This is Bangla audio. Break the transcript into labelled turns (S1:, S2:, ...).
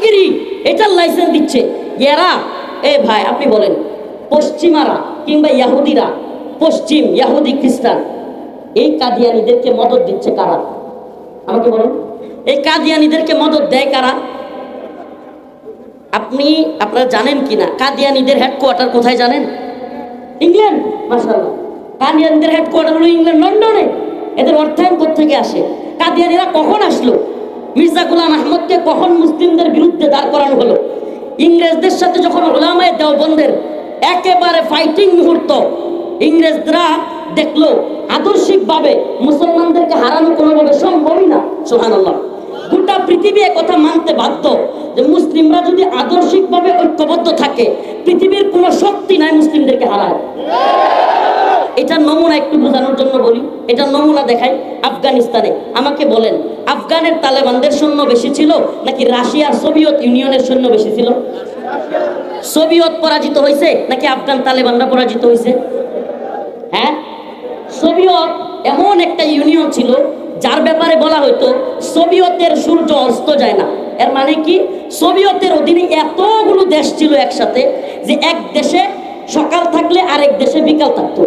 S1: চাটকিরি এটার লাইসেন্স দিচ্ছে এরা। এ ভাই আপনি বলেন, পশ্চিমারা কিংবা ইয়াহুদিরা, পশ্চিম ইয়াহুদি খ্রিস্টান, এই কাদিয়ানীদেরকে মদদ দিচ্ছে কারা? আমাকে বলুন, এই কাদিয়ানীদেরকে মদদ দেয় কারা? আপনারা জানেন কিনা কাদিয়ানীদের হেডকোয়ার্টার কোথায় জানেন? ইংল্যান্ড। মাশাআল্লাহ, কাদিয়ানীদের হেডকোয়ার্টার হলো ইংল্যান্ড, লন্ডনে। এদের অর্থায়ন কোত্থেকে আসে? কাদিয়ানীরা কখন আসলো? মির্জা গোলাম আহমদকে কখন মুসলিমদের বিরুদ্ধে দাঁড় করানো হলো? ইংরেজদের সাথে যখন উলামায়ে দেওবন্দের একেবারে ফাইটিং মুহূর্ত, ইংরেজরা দেখলো আদর্শিকভাবে মুসলমানদেরকে হারানো কোনোভাবে সম্ভবই না। সুবহানাল্লাহ, গোটা পৃথিবী একথা মানতে বাধ্য যে মুসলিমরা যদি আদর্শিকভাবে ঐক্যবদ্ধ থাকে, পৃথিবীর কোনো শক্তি নাই মুসলিমদেরকে হারায়। এটা নমুনা একটু বোঝানোর জন্য বলি, এটা নমুনা দেখাই। আফগানিস্তানে আমাকে বলেন, আফগানের তালেবানদের সৈন্য বেশি ছিল নাকি রাশিয়ার সোভিয়েত ইউনিয়নের সৈন্য বেশি ছিল? সোভিয়েত পরাজিত হয়েছে নাকি আফগান তালেবানরা পরাজিত হয়েছে? হ্যাঁ, সোভিয়েত এমন একটা ইউনিয়ন ছিল যার ব্যাপারে বলা হতো সোভিয়েতের সূর্য অস্ত যায় না। এর মানে কি? সোভিয়েতের অধীনে এতগুলো দেশ ছিল একসাথে যে এক দেশে সকাল থাকলে আরেক দেশে বিকাল থাকতো।